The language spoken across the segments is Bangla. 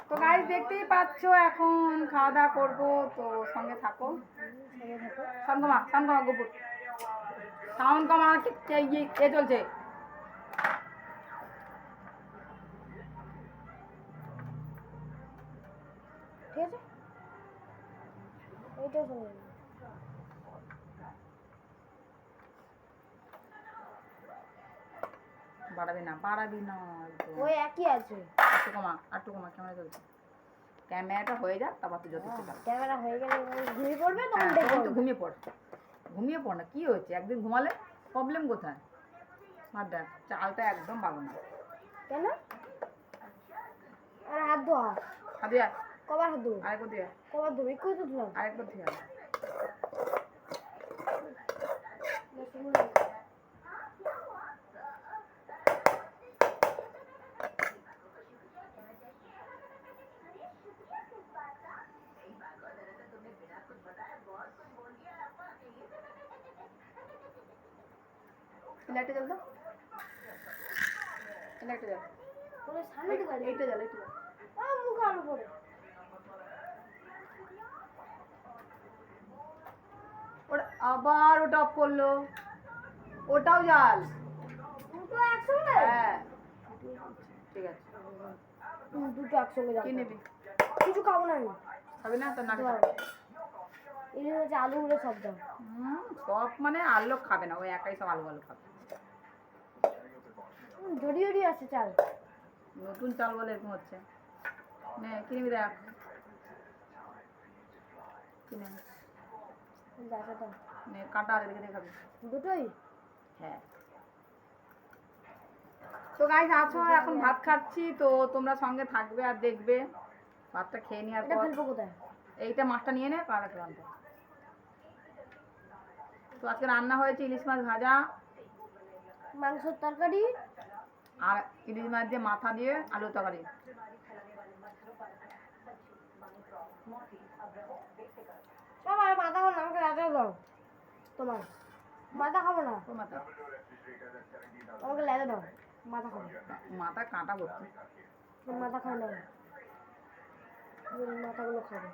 তো গাইস দেখতেই পাচ্ছ এখন খাওয়া দাওয়া করবো, তো সঙ্গে থাকো। সাউন্ড কমা গোপুর সাউন্ড কমা, কে চলছে? ঠিক আছে, এইটা শুনুন। বাড়াবি না ওই একই আছে। একটু কমা ক্যামেরা চলছে। ক্যামেরাটা হয়ে যাক, তারপর তুই যথেষ্ট চাল। ক্যামেরা হয়ে গেলে ঘুমিয়ে পড়বে, তখন তুই ঘুমিয়ে পড় না, কি হয়েছে? একদিন ঘুমালে প্রবলেম কোথায়? হাত দেখ, চালটা একদম ভালো না। কেন? আর হাত ধোয়া। হাত দিয়ে কবার হাত ধোয়া? আরেকবার দিয়ে কবার ধোয়া? একটু তো ধোয়া। আরেকবার দিয়ে লাইটে জ্বল দাও, লাইটে জ্বল, ওরে সামনে তো গাড়ি। এইটা জ্বল। মুখ আলো পড়ে। ওটা আবার ওটা অফ করলো, ওটাও জাল। দুটো একসঙ্গে? হ্যাঁ ঠিক আছে। দুটো একসঙ্গে যাবে। কি নিবি? কিছু খাবো না আমি। খাবি না তো না? এই হচ্ছে আলুগুলো সব দাও। সব মানে আলু খাবে না, ওই একাই সব আলু খাবে। জড়ি জড়ি আছে চাল। নতুন চাল বলে এরকম হচ্ছে। নে কি নিবি দেখ, কিনে নে, কাটা দেখে দেখে খাবি দুটোই। হ্যাঁ। তো গাইস আছো, এখন ভাত খাচ্ছি, তো তোমরা সঙ্গে থাকবে আর দেখবে। ভাতটা খেয়ে নেওয়ার পর কোথায়? এইটা মাছটা নিয়ে নে, কার একটা রান্না। তো আজকে রান্না হয়েছে ইলিশ মাছ ভাজা, মাংসের তরকারি আর ইলিশ মাছ দিয়ে মাথা দিয়ে আলু তরকারি। সবাই মাথা খাবো না, আমাকে রাজা দাও। তোমার মাথা খাবো না, মাথা আমাকে লেজা দাও। মাথা খাবো, মাথা কাঁটা ভর্তি। মাথা খাই না, মাথাগুলো খাবো।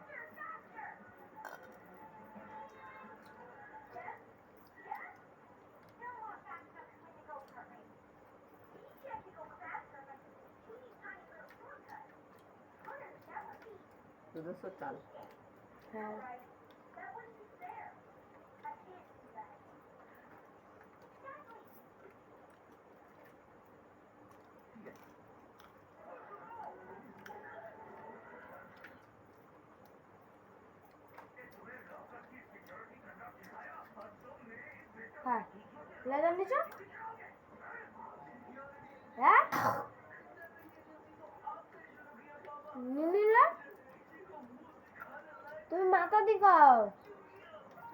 দুধের চাল। হ্যাঁ হ্যাঁ, লেজার নিচে। হ্যাঁ নিলে তুমি মাথা দিকাও,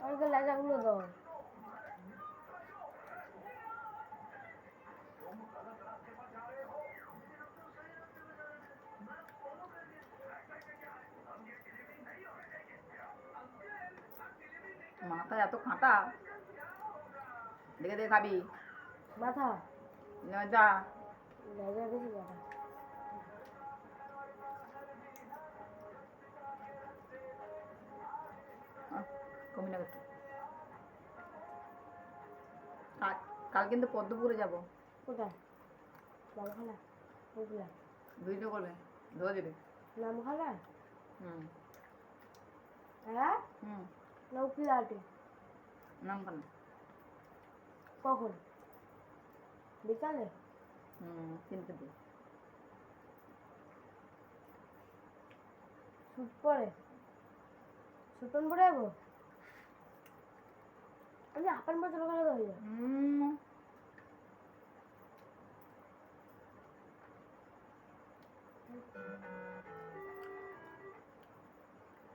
আমাকে লেজাগুলো দাও। মাথা এত কাঁটা, দেখে দেখে খাবি। মাথা যা লেজা বেশি কাটা। কমি না একটু। কাল কিন্তু পদ্মপুরে যাবো। কোথায়? নামখানা? বুঝলা ভিডিও করবে, ধরে দেবে। নামখানা? হুম হ্যাঁ হুম না উকিলাটি? নামখানা। কখন? বিকালে? কিনতে দিই। স্যুট পরে? সুটন পরে যাবো? আমি আপন বছর ওখানে তো হয়ে যায়।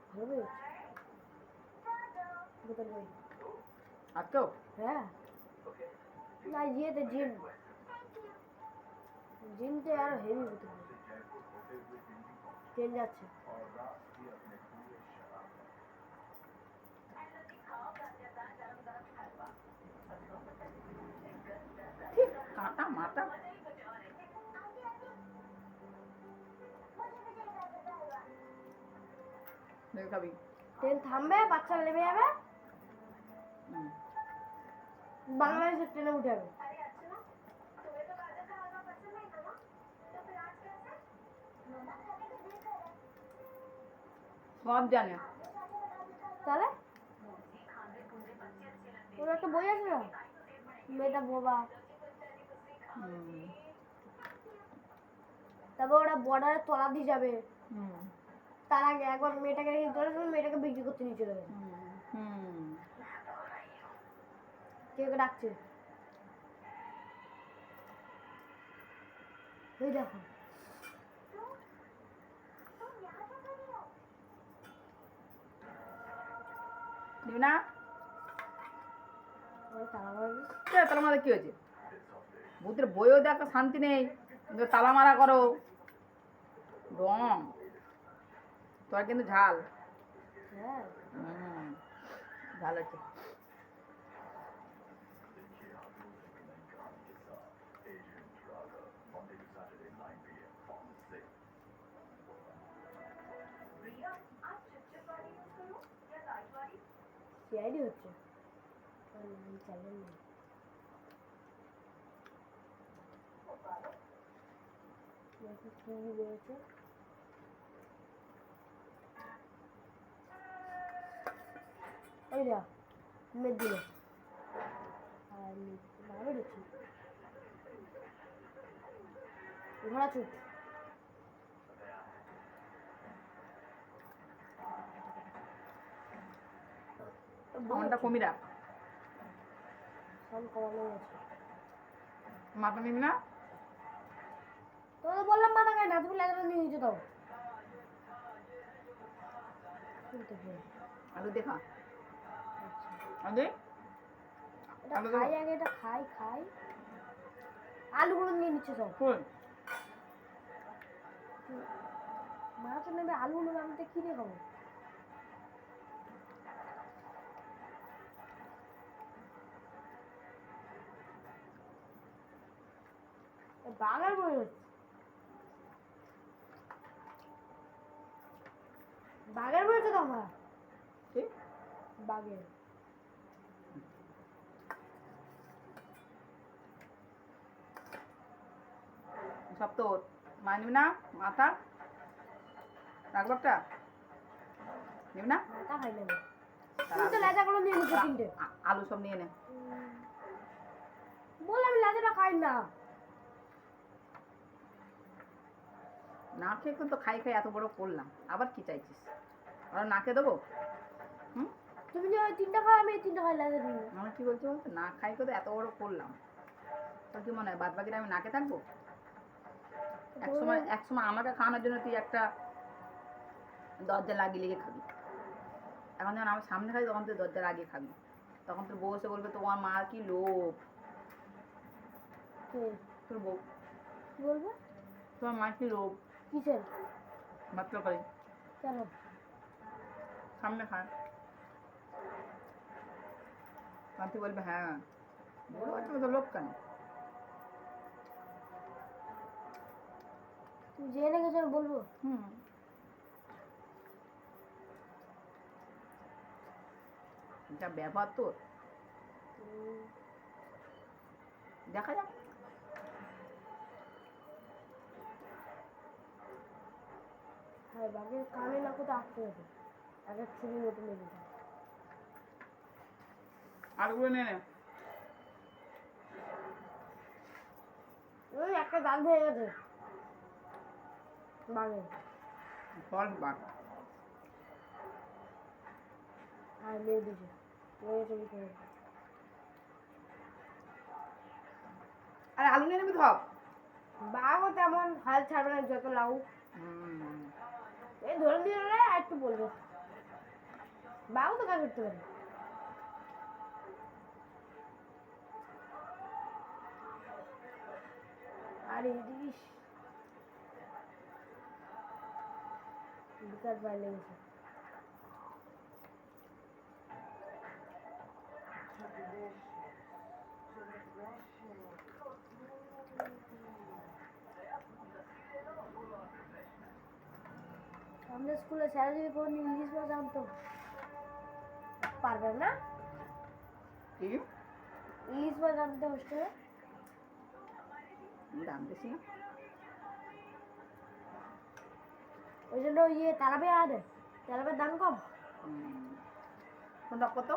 ভালো বেশ বোতল বই। আজকেও? হ্যাঁ না, ইয়েতে জিম, জিমতে আরো হেভি বোতল ট্রেন যাচ্ছে। কাঁটা মাথা। দেখে খাবি। ট্রেন থামবে, বাচ্চা নেমে যাবে, হুম। বাংলাদেশের ট্রেনে উঠে যাবে। সব জানে। তাহলে ওর একটা বই আছে না, মেয়েটা বোবা। হুম। তারপর ওরা বর্ডারের তলা দিয়ে যাবে, হুম। তার আগে একবার মেয়েটাকে রেখে চলে যাবে, মেয়েটাকে বিক্রি করতে নিয়ে চলে যাবে। হুম। কেউ ডাকছে, ওই দেখো। দিবি না? ওই তালা মারবে। তালা মারা কি হয়েছে? ভূতের বইও দেখো শান্তি নেই, কিন্তু তালা মারা করো। ডং তোর কিন্তু ঝাল। হ্যাঁ, ঝাল আছে। সিআইডি হচ্ছে। চ্যানেল নেই। কি বেরোচ্ছে? ওই দেখ, মেদ দিল। আর না বেরোচ্ছি, ঘোড়া চুট। মনটা কমি রাখ। সব কমানো গেছে। মাথা নিবি না? তোকে বললাম মাথা খাই না, তুমি লেখাটা নিয়ে নিচে দাও। আলু দেখা আলু এটা আলু খাই আগে, এটা খাই খাই। আলুগুলো নিয়ে নিচ্ছে সব। কই? মাছ নেবে, আলুগুলো আমি তো কি দিয়ে খাবো? বাগার বই হচ্ছে, বাঘের বইছে তো আমার। কি? বাঘের। সব তোর। মা নিবি না? মাথা রাখবো একটা? নিবি না? মাথা খাই না। তুমি তো লেজাগুলো নিয়ে নিচ্ছে তিনটে। আলু সব নিয়ে নে। বললাম আমি লেজাটা খাই না। না খেয়ে তো খাই খাই এত বড় করলাম, আবার কি চাইছিস? আর না খেয়ে দেবো? হুম? তুমি যে ওই তিনটা খাও, আমি এই তিনটা খাই লেজা নিয়ে। আমি কি বলছি বলতো, না খাই তো এত বড় করলাম, তোর কি মনে হয় বাদ বাকিটা আমি নাকে থাকবো? এক সময় আমাকে খাওয়ানোর জন্য তুই একটা দরজা লাগিয়ে লেগে খাবি। এখন যখন আমার সামনে খাবি তখন তুই দরজা লাগিয়ে খাবি, তখন তোর বউ এসে বলবে তোমার মার কি লোভ। তোর বউ কি বলবে? তোমার মার কি লোভ। কিসের? ভাত তরকারি কেন? সামনে খায়, তখন তুই বলবে হ্যাঁ বলো তো লোভ কেন? তুমি জেনে গেছো আমি বলবো? যা ব্যবহার তোর, দেখা যাক। হ্যাঁ, বাঘের কানে না কোথাও আটকে গেছে, এক এক ছুরির মতো লেগে যায়। আলুগুলো নিয়ে নে। ওই একটা দাগ হয়ে গেছে বাঘের। ফল বাঘ আর মেরে দিয়েছে, মেরে ছবি করে। আরে আলু নিয়ে নেবি সব। বাঘও তেমন হাল ছাড়বে না যত লাউ। এই ধরে দিয়ে আর একটু বলবে, বাঘও তো কাজ করতে পারে। আরে দিস বিকাশ বাইরে লেগেছে। আমাদের স্কুলে স্যার যদি কোনো ইংলিশ ভাষা জানতো পারবে না কি ইংলিশ ভাষা জানতে হোস্টেলে দাম বেশি না ওই জন্য ইয়ে তারাবে আর তারাবের দাম কম কোনটা কত